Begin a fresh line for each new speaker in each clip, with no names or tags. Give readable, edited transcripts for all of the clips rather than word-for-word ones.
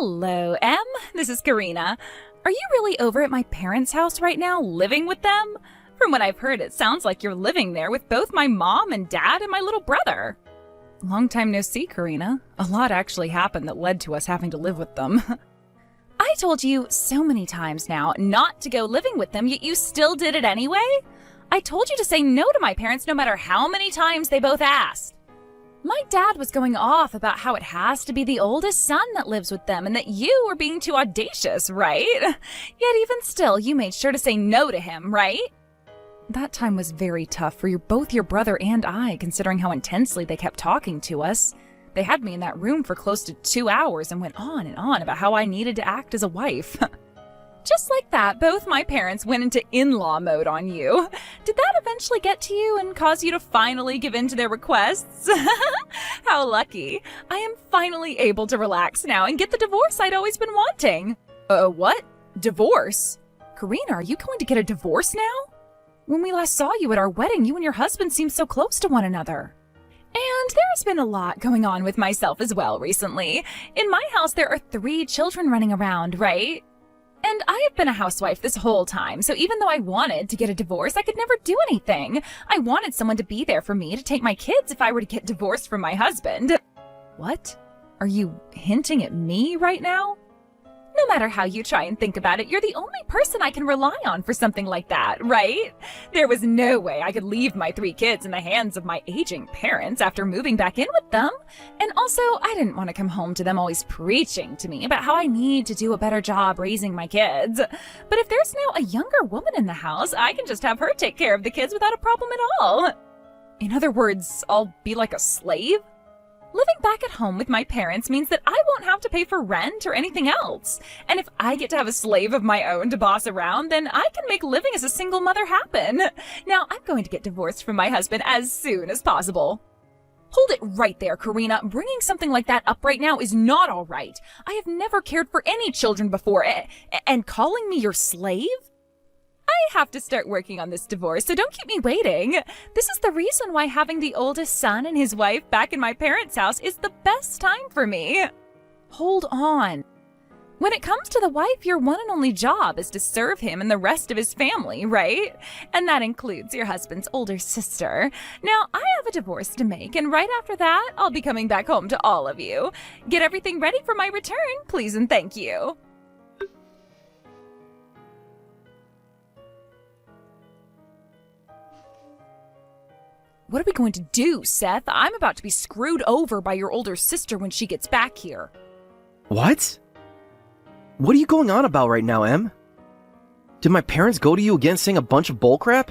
Hello, Em. This is Karina. Are you really over at my parents' house right now, living with them? From what I've heard, it sounds like you're living there with both my mom and dad and my little brother. Long time no see, Karina. A lot actually happened that led to us having to live with them. I told you so many times now not to go living with them, yet you still did it anyway? I told you to say no to my parents no matter how many times they both asked. My dad was going off about how it has to be the oldest son that lives with them and that you were being too audacious, right? Yet even still, you made sure to say no to him, right? That time was very tough for both your brother and I, considering how intensely they kept talking to us. They had me in that room for close to 2 hours and went on and on about how I needed to act as a wife. Just like that, both my parents went into in-law mode on you. Did that eventually get to you and cause you to finally give in to their requests? How lucky. I am finally able to relax now and get the divorce I'd always been wanting. What? Divorce? Karina, are you going to get a divorce now? When we last saw you at our wedding, you and your husband seemed so close to one another. And there's been a lot going on with myself as well recently. In my house, there are 3 children running around, right? And I have been a housewife this whole time, so even though I wanted to get a divorce, I could never do anything. I wanted someone to be there for me to take my kids if I were to get divorced from my husband. What? Are you hinting at me right now? No matter how you try and think about it, you're the only person I can rely on for something like that, right? There was no way I could leave my 3 kids in the hands of my aging parents after moving back in with them. And also, I didn't want to come home to them always preaching to me about how I need to do a better job raising my kids. But if there's now a younger woman in the house, I can just have her take care of the kids without a problem at all. In other words, I'll be like a slave? Living back at home with my parents means that I won't have to pay for rent or anything else. And if I get to have a slave of my own to boss around, then I can make living as a single mother happen. Now, I'm going to get divorced from my husband as soon as possible. Hold it right there, Karina. Bringing something like that up right now is not all right. I have never cared for any children before, and calling me your slave? I have to start working on this divorce, so don't keep me waiting. This is the reason why having the oldest son and his wife back in my parents' house is the best time for me. Hold on. When it comes to the wife, your one and only job is to serve him and the rest of his family, right? And that includes your husband's older sister. Now, I have a divorce to make, and right after that, I'll be coming back home to all of you. Get everything ready for my return, please and thank you. What are we going to do, Seth? I'm about to be screwed over by your older sister when she gets back here.
What? What are you going on about right now, Em? Did my parents go to you again saying a bunch of bullcrap?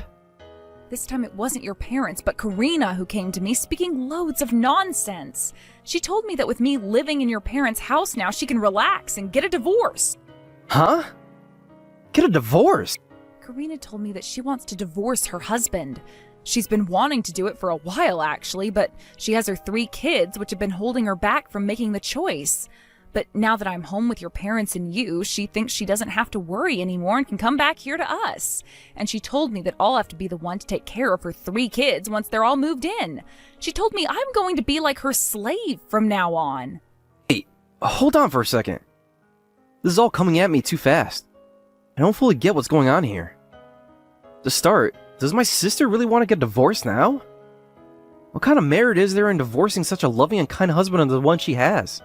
This time it wasn't your parents, but Karina who came to me speaking loads of nonsense. She told me that with me living in your parents' house now, she can relax and get a divorce.
Huh? Get a divorce?
Karina told me that she wants to divorce her husband. She's been wanting to do it for a while, actually, but she has her 3 kids, which have been holding her back from making the choice. But now that I'm home with your parents and you, she thinks she doesn't have to worry anymore and can come back here to us. And she told me that I'll have to be the one to take care of her 3 kids once they're all moved in. She told me I'm going to be like her slave from now on.
Hey, hold on for a second. This is all coming at me too fast. I don't fully get what's going on here. To start, does my sister really want to get divorced now? What kind of merit is there in divorcing such a loving and kind husband as the one she has?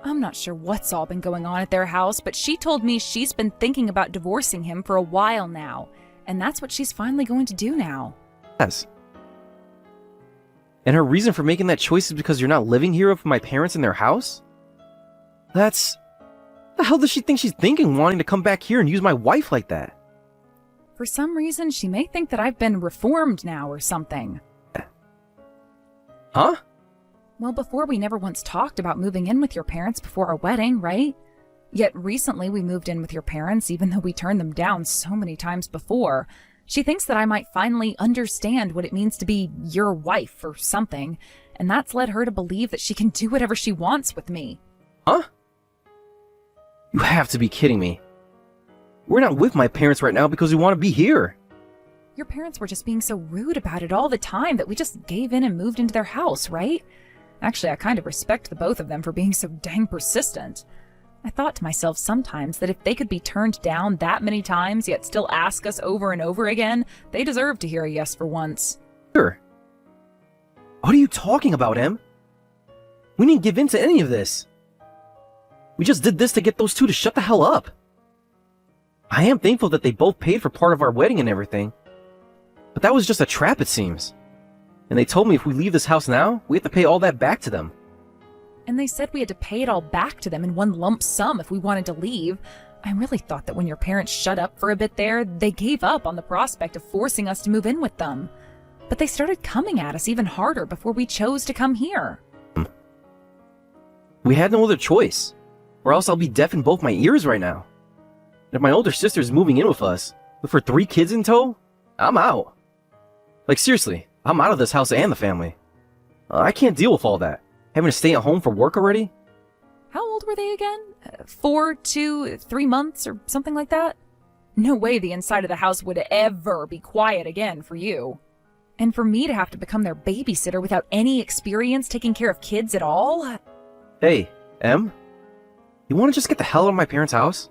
I'm not sure what's all been going on at their house, but she told me she's been thinking about divorcing him for a while now, and that's what she's finally going to do now.
Yes. And her reason for making that choice is because you're not living here with my parents in their house? That's... The hell does she think she's thinking, wanting to come back here and use my wife like that?
For some reason, she may think that I've been reformed now or something.
Huh?
Well, before we never once talked about moving in with your parents before our wedding, right? Yet recently we moved in with your parents, even though we turned them down so many times before. She thinks that I might finally understand what it means to be your wife or something, and that's led her to believe that she can do whatever she wants with me.
Huh? You have to be kidding me. We're not with my parents right now because we want to be here.
Your parents were just being so rude about it all the time that we just gave in and moved into their house, right? Actually, I kind of respect the both of them for being so dang persistent. I thought to myself sometimes that if they could be turned down that many times yet still ask us over and over again, they deserve to hear a yes for once.
Sure. What are you talking about, Em? We didn't give in to any of this. We just did this to get those two to shut the hell up. I am thankful that they both paid for part of our wedding and everything. But that was just a trap, it seems. And they told me if we leave this house now, we have to pay all that back to them.
And they said we had to pay it all back to them in one lump sum if we wanted to leave. I really thought that when your parents shut up for a bit there, they gave up on the prospect of forcing us to move in with them. But they started coming at us even harder before we chose to come here.
We had no other choice, or else I'll be deaf in both my ears right now. And if my older sister's moving in with us, with her 3 kids in tow, I'm out. Like seriously, I'm out of this house and the family. I can't deal with all that. Having to stay at home for work already?
How old were they again? 4, 2, 3 months or something like that? No way the inside of the house would ever be quiet again for you. And for me to have to become their babysitter without any experience taking care of kids at all?
Hey, Em? You want to just get the hell out of my parents' house?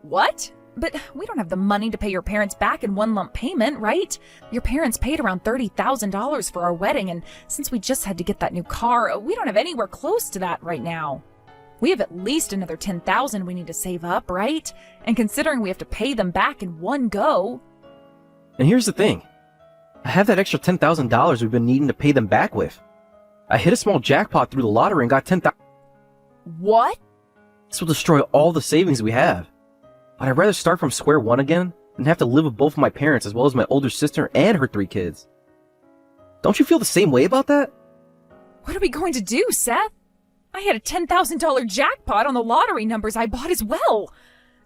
What? But we don't have the money to pay your parents back in one lump payment, right? Your parents paid around $30,000 for our wedding, and since we just had to get that new car, we don't have anywhere close to that right now. We have at least another $10,000 we need to save up, right? And considering we have to pay them back in one go...
And here's the thing. I have that extra $10,000 we've been needing to pay them back with. I hit a small jackpot through the lottery and got $10,000.
What?
This will destroy all the savings we have. But I'd rather start from square one again than have to live with both of my parents as well as my older sister and her 3 kids. Don't you feel the same way about that?
What are we going to do, Seth? I had a $10,000 jackpot on the lottery numbers I bought as well.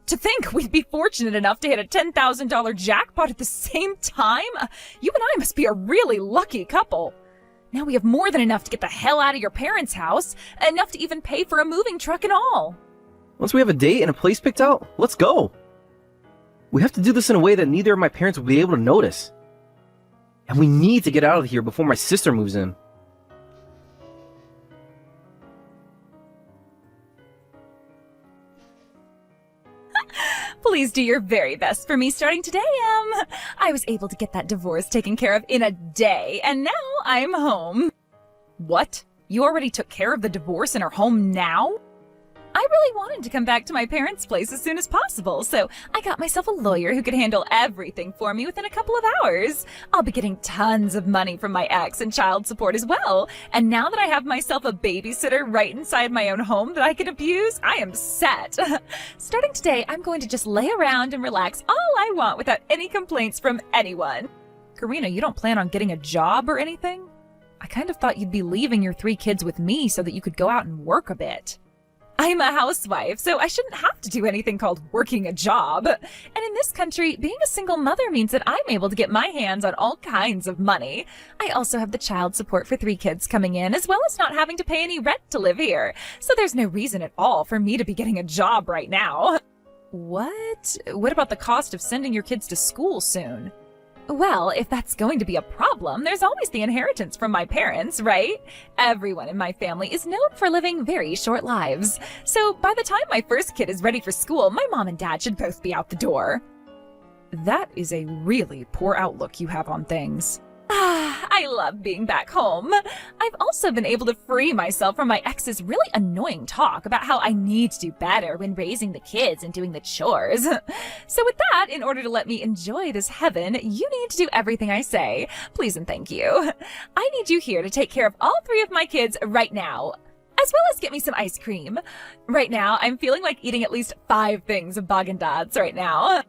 To think we'd be fortunate enough to hit a $10,000 jackpot at the same time? You and I must be a really lucky couple. Now we have more than enough to get the hell out of your parents' house, enough to even pay for a moving truck and all.
Once we have a date and a place picked out, let's go. We have to do this in a way that neither of my parents will be able to notice. And we need to get out of here before my sister moves in.
Please do your very best for me starting today, Em. I was able to get that divorce taken care of in a day, and now I'm home. What? You already took care of the divorce and are home now? I really wanted to come back to my parents' place as soon as possible, so I got myself a lawyer who could handle everything for me within a couple of hours. I'll be getting tons of money from my ex and child support as well, and now that I have myself a babysitter right inside my own home that I can abuse, I am set. Starting today, I'm going to just lay around and relax all I want without any complaints from anyone. Karina, you don't plan on getting a job or anything? I kind of thought you'd be leaving your 3 kids with me so that you could go out and work a bit. I'm a housewife, so I shouldn't have to do anything called working a job. And in this country, being a single mother means that I'm able to get my hands on all kinds of money. I also have the child support for 3 kids coming in, as well as not having to pay any rent to live here. So there's no reason at all for me to be getting a job right now. What? What about the cost of sending your kids to school soon? Well, if that's going to be a problem, there's always the inheritance from my parents, right? Everyone in my family is known for living very short lives. So by the time my first kid is ready for school, my mom and dad should both be out the door. That is a really poor outlook you have on things. I love being back home. I've also been able to free myself from my ex's really annoying talk about how I need to do better when raising the kids and doing the chores. So with that, in order to let me enjoy this heaven, you need to do everything I say. Please and thank you. I need you here to take care of all 3 of my kids right now, as well as get me some ice cream. Right now, I'm feeling like eating at least 5 things of Baagen-Dazs right now.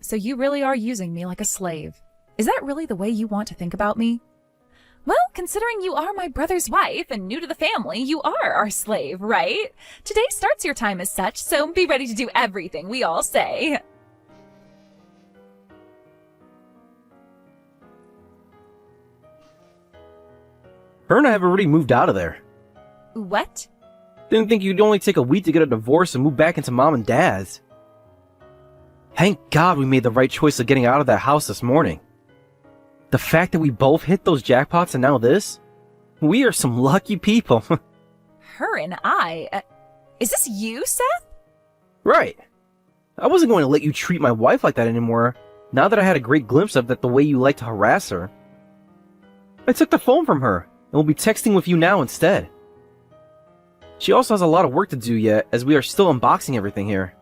So you really are using me like a slave. Is that really the way you want to think about me? Well, considering you are my brother's wife and new to the family, you are our slave, right? Today starts your time as such, so be ready to do everything we all say.
Her and I have already moved out of there.
What?
Didn't think you'd only take a week to get a divorce and move back into mom and dad's. Thank God we made the right choice of getting out of that house this morning. The fact that we both hit those jackpots and now this? We are some lucky people.
Her and I? Is this you, Seth?
Right. I wasn't going to let you treat my wife like that anymore, now that I had a great glimpse of that the way you like to harass her. I took the phone from her, and will be texting with you now instead. She also has a lot of work to do yet, as we are still unboxing everything here.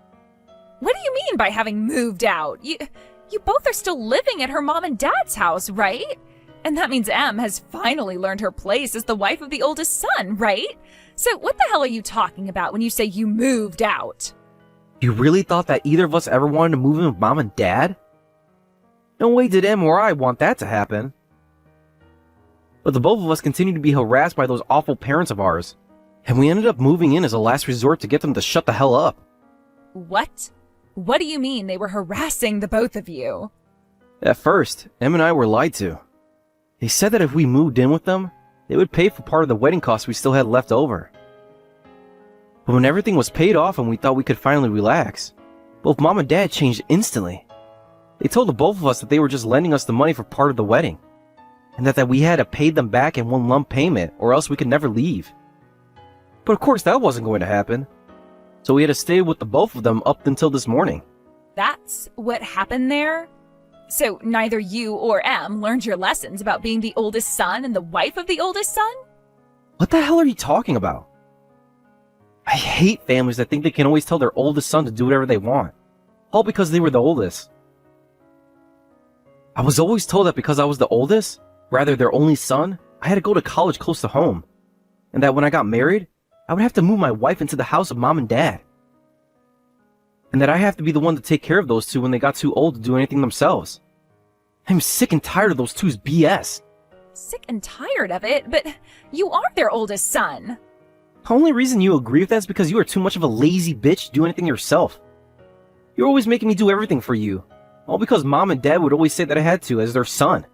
What do you mean by having moved out? You both are still living at her mom and dad's house, right? And that means Em has finally learned her place as the wife of the oldest son, right? So what the hell are you talking about when you say you moved out?
You really thought that either of us ever wanted to move in with mom and dad? No way did Em or I want that to happen. But the both of us continued to be harassed by those awful parents of ours, and we ended up moving in as a last resort to get them to shut the hell up.
What? What do you mean they were harassing the both of you?
At first, Em and I were lied to. They said that if we moved in with them, they would pay for part of the wedding costs we still had left over. But when everything was paid off and we thought we could finally relax, both mom and dad changed instantly. They told the both of us that they were just lending us the money for part of the wedding, and that we had to pay them back in one lump payment or else we could never leave. But of course that wasn't going to happen, so we had to stay with the both of them up until this morning.
That's what happened there? So neither you or Em learned your lessons about being the oldest son and the wife of the oldest son?
What the hell are you talking about? I hate families that think they can always tell their oldest son to do whatever they want, all because they were the oldest. I was always told that because I was the oldest, rather their only son, I had to go to college close to home, and that when I got married, I would have to move my wife into the house of mom and dad. And that I have to be the one to take care of those two when they got too old to do anything themselves. I'm sick and tired of those two's BS.
Sick and tired of it, but you are their oldest son.
The only reason you agree with that is because you are too much of a lazy bitch to do anything yourself. You're always making me do everything for you, all because mom and dad would always say that I had to as their son.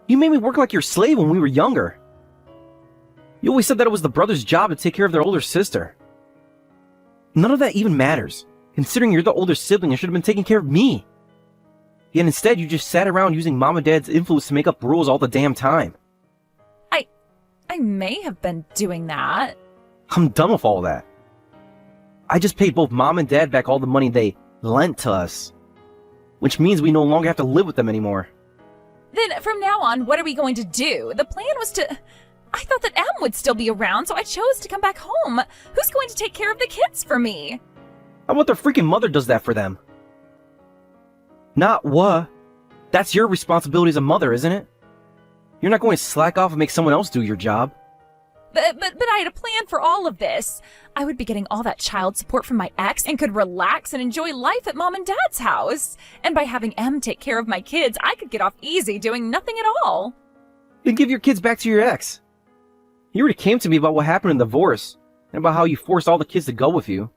You made me work like your slave when we were younger. You always said that it was the brother's job to take care of their older sister. None of that even matters, considering you're the older sibling and should have been taking care of me. Yet instead you just sat around using mom and dad's influence to make up rules all the damn time.
I may have been doing that.
I'm done with all that. I just paid both mom and dad back all the money they lent to us, which means we no longer have to live with them anymore.
Then from now on, what are we going to do? The plan was to... I thought that Em would still be around, so I chose to come back home. Who's going to take care of the kids for me?
How about their freaking mother does that for them? Not what? That's your responsibility as a mother, isn't it? You're not going to slack off and make someone else do your job.
But I had a plan for all of this. I would be getting all that child support from my ex and could relax and enjoy life at mom and dad's house. And by having Em take care of my kids, I could get off easy doing nothing at all.
Then give your kids back to your ex. He already came to me about what happened in the divorce, and about how you forced all the kids to go with you.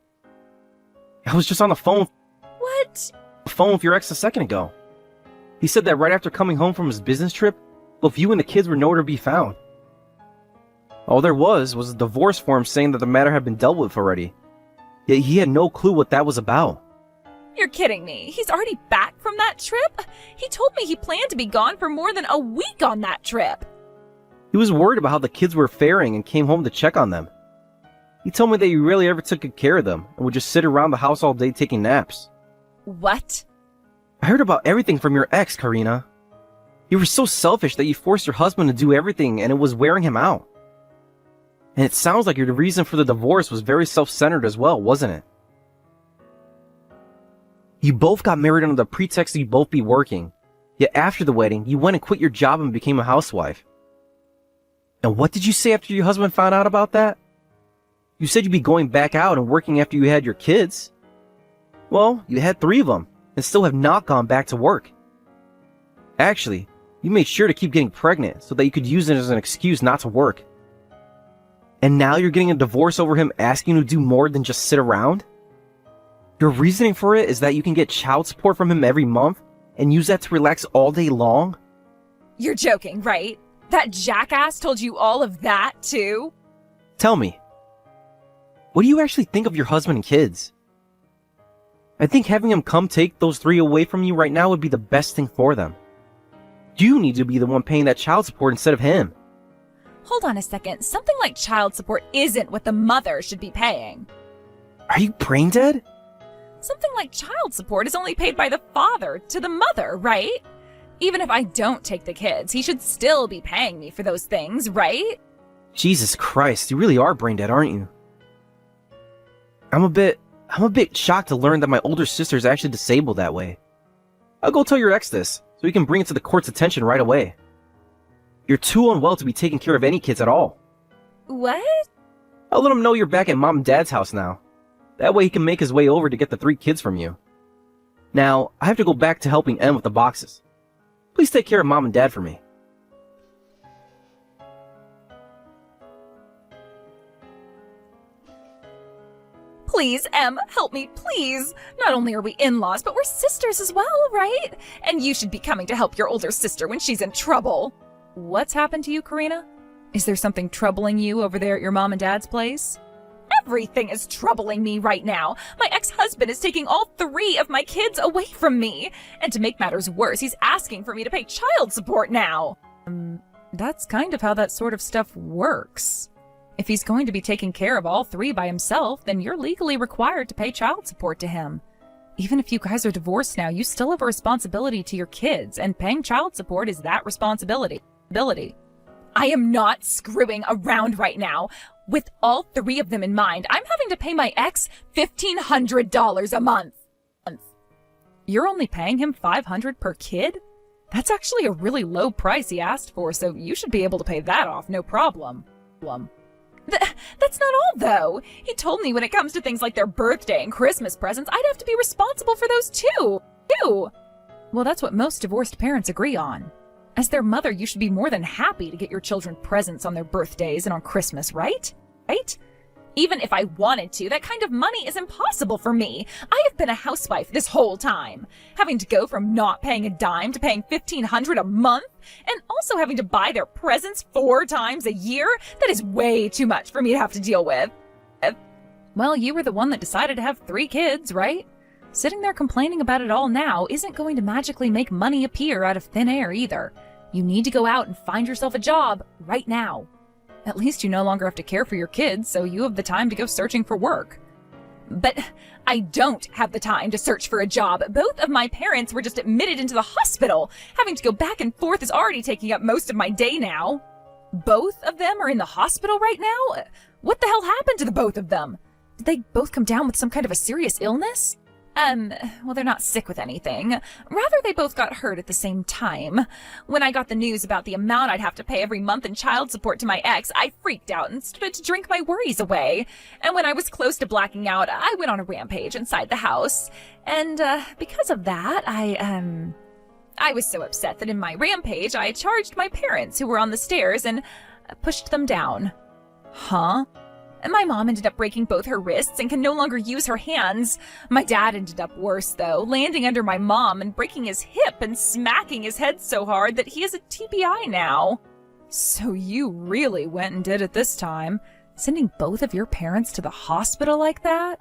I was just on the phone with your ex a second ago. He said that right after coming home from his business trip, both you and the kids were nowhere to be found. All there was a divorce form saying that the matter had been dealt with already. Yet he had no clue what that was about.
You're kidding me. He's already back from that trip? He told me he planned to be gone for more than a week on that trip.
He was worried about how the kids were faring and came home to check on them. He told me that you rarely ever took good care of them and would just sit around the house all day taking naps.
What?
I heard about everything from your ex, Karina. You were so selfish that you forced your husband to do everything and it was wearing him out. And it sounds like your reason for the divorce was very self-centered as well, wasn't it? You both got married under the pretext that you'd both be working. Yet after the wedding, you went and quit your job and became a housewife. And what did you say after your husband found out about that? You said you'd be going back out and working after you had your kids. Well, you had 3 of them, and still have not gone back to work. Actually, you made sure to keep getting pregnant so that you could use it as an excuse not to work. And now you're getting a divorce over him asking you to do more than just sit around? Your reasoning for it is that you can get child support from him every month and use that to relax all day long?
You're joking, right? That jackass told you all of that, too?
Tell me, what do you actually think of your husband and kids? I think having him come take those 3 away from you right now would be the best thing for them. You need to be the one paying that child support instead of him.
Hold on a second. Something like child support isn't what the mother should be paying.
Are you brain dead?
Something like child support is only paid by the father to the mother, right? Even if I don't take the kids, he should still be paying me for those things, right?
Jesus Christ, you really are brain dead, aren't you? I'm a bit shocked to learn that my older sister is actually disabled that way. I'll go tell your ex this, so he can bring it to the court's attention right away. You're too unwell to be taking care of any kids at all.
What?
I'll let him know you're back at Mom and Dad's house now. That way he can make his way over to get the 3 kids from you. Now, I have to go back to helping Em with the boxes. Please take care of Mom and Dad for me.
Please, Em, help me, please. Not only are we in-laws, but we're sisters as well, right? And you should be coming to help your older sister when she's in trouble. What's happened to you, Karina? Is there something troubling you over there at your mom and dad's place? Everything is troubling me right now. My ex-husband is taking all 3 of my kids away from me. And to make matters worse, he's asking for me to pay child support now. That's kind of how that sort of stuff works. If he's going to be taking care of all 3 by himself, then you're legally required to pay child support to him. Even if you guys are divorced now, you still have a responsibility to your kids, and paying child support is that responsibility. I am not screwing around right now. With all 3 of them in mind, I'm having to pay my ex $1,500 a month. You're only paying him $500 per kid? That's actually a really low price he asked for, so you should be able to pay that off, no problem. That's not all, though. He told me when it comes to things like their birthday and Christmas presents, I'd have to be responsible for those too. Well, that's what most divorced parents agree on. As their mother, you should be more than happy to get your children presents on their birthdays and on Christmas, right? Even if I wanted to, that kind of money is impossible for me. I have been a housewife this whole time, having to go from not paying a dime to paying $1,500 a month, and also having to buy their presents 4 times a year. That is way too much for me to have to deal with. Well, you were the one that decided to have 3 kids, right? Sitting there complaining about it all now isn't going to magically make money appear out of thin air either. You need to go out and find yourself a job right now. At least you no longer have to care for your kids, so you have the time to go searching for work. But I don't have the time to search for a job. Both of my parents were just admitted into the hospital. Having to go back and forth is already taking up most of my day now. Both of them are in the hospital right now? What the hell happened to the both of them? Did they both come down with some kind of a serious illness? Well, they're not sick with anything. Rather, they both got hurt at the same time. When I got the news about the amount I'd have to pay every month in child support to my ex, I freaked out and started to drink my worries away. And when I was close to blacking out, I went on a rampage inside the house. And, because of that, I was so upset that in my rampage, I charged my parents who were on the stairs and pushed them down. Huh? And my mom ended up breaking both her wrists and can no longer use her hands. My dad ended up worse, though, landing under my mom and breaking his hip and smacking his head so hard that he has a TBI now. So you really went and did it this time, sending both of your parents to the hospital like that?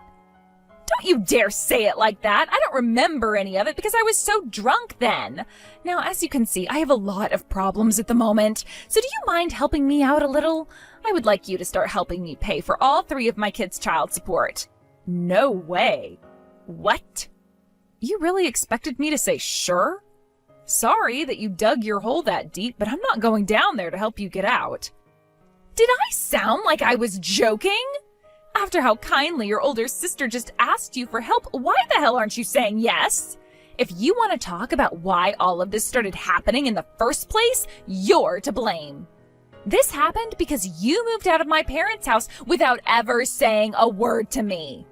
Don't you dare say it like that. I don't remember any of it because I was so drunk then. Now, as you can see, I have a lot of problems at the moment. So do you mind helping me out a little? I would like you to start helping me pay for all 3 of my kids' child support. No way. What? You really expected me to say sure? Sorry that you dug your hole that deep, but I'm not going down there to help you get out. Did I sound like I was joking? After how kindly your older sister just asked you for help, why the hell aren't you saying yes? If you want to talk about why all of this started happening in the first place, you're to blame. This happened because you moved out of my parents' house without ever saying a word to me.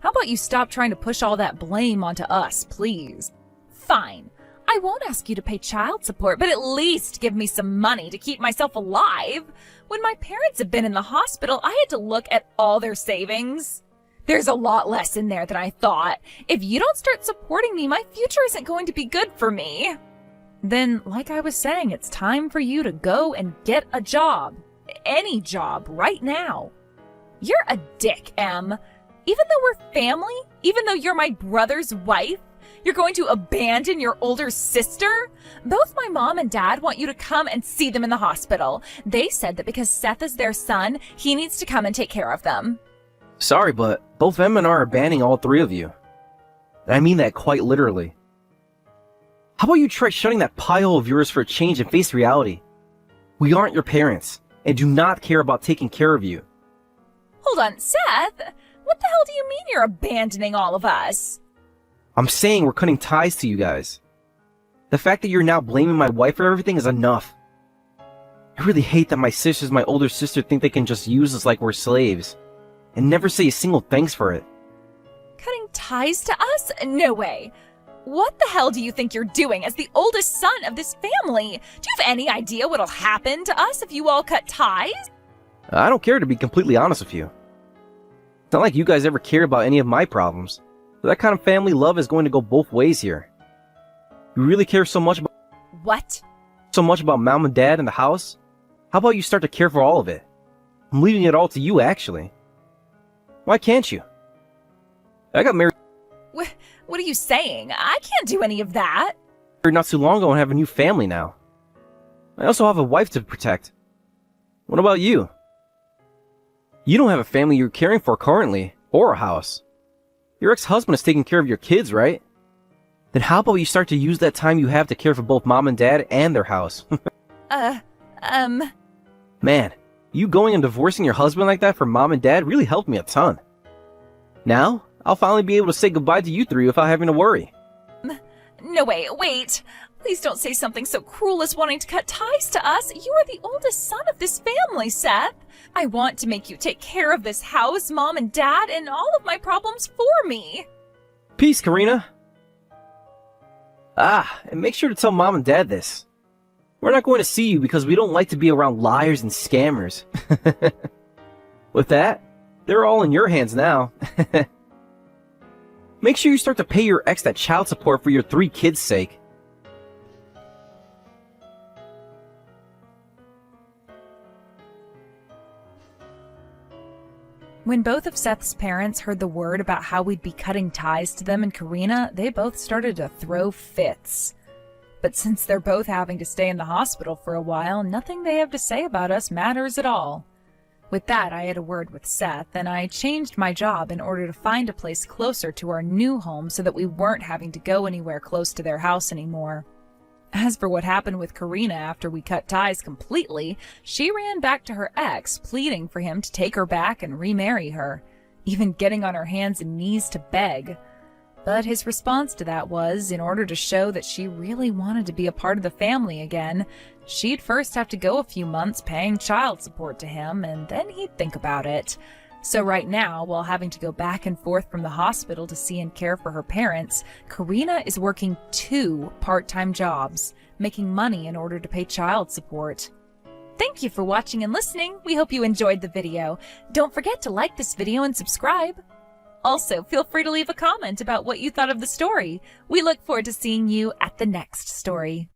How about you stop trying to push all that blame onto us, please? Fine. I won't ask you to pay child support, but at least give me some money to keep myself alive. When my parents have been in the hospital, I had to look at all their savings. There's a lot less in there than I thought. If you don't start supporting me, my future isn't going to be good for me. Then, like I was saying, it's time for you to go and get a job. Any job, right now. You're a dick, Em. Even though we're family, even though you're my brother's wife, you're going to abandon your older sister? Both my mom and dad want you to come and see them in the hospital. They said that because Seth is their son, he needs to come and take care of them.
Sorry, but both Em and I are abandoning all 3 of you. And I mean that quite literally. How about you try shutting that pie hole of yours for a change and face reality? We aren't your parents, and do not care about taking care of you.
Hold on, Seth? What the hell do you mean you're abandoning all of us?
I'm saying we're cutting ties to you guys. The fact that you're now blaming my wife for everything is enough. I really hate that my sisters and my older sister think they can just use us like we're slaves, and never say a single thanks for it.
Cutting ties to us? No way. What the hell do you think you're doing as the oldest son of this family? Do you have any idea what'll happen to us if you all cut ties?
I don't care, to be completely honest with you. It's not like you guys ever care about any of my problems. But that kind of family love is going to go both ways here. You really care so much about mom and dad and the house? How about you start to care for all of it? I'm leaving it all to you, actually. Why can't you? I got married
What are you saying? I can't do any of that.
not too long ago and have a new family now. I also have a wife to protect. What about you? You don't have a family you're caring for currently, or a house. Your ex-husband is taking care of your kids, right? Then how about you start to use that time you have to care for both mom and dad and their house? Man, you going and divorcing your husband like that for mom and dad really helped me a ton. Now, I'll finally be able to say goodbye to you three without having to worry.
No, wait. Please don't say something so cruel as wanting to cut ties to us. You are the oldest son of this family, Seth. I want to make you take care of this house, mom and dad, and all of my problems for me.
Peace, Karina. And make sure to tell mom and dad this. We're not going to see you because we don't like to be around liars and scammers. With that, they're all in your hands now. Make sure you start to pay your ex that child support for your 3 kids' sake.
When both of Seth's parents heard the word about how we'd be cutting ties to them and Karina, they both started to throw fits. But since they're both having to stay in the hospital for a while, nothing they have to say about us matters at all. With that, I had a word with Seth, and I changed my job in order to find a place closer to our new home so that we weren't having to go anywhere close to their house anymore. As for what happened with Karina after we cut ties completely, she ran back to her ex, pleading for him to take her back and remarry her, even getting on her hands and knees to beg. But his response to that was, in order to show that she really wanted to be a part of the family again, she'd first have to go a few months paying child support to him, and then he'd think about it. So right now, while having to go back and forth from the hospital to see and care for her parents, Karina is working 2 part-time jobs, making money in order to pay child support. Thank you for watching and listening. We hope you enjoyed the video. Don't forget to like this video and subscribe. Also, feel free to leave a comment about what you thought of the story. We look forward to seeing you at the next story.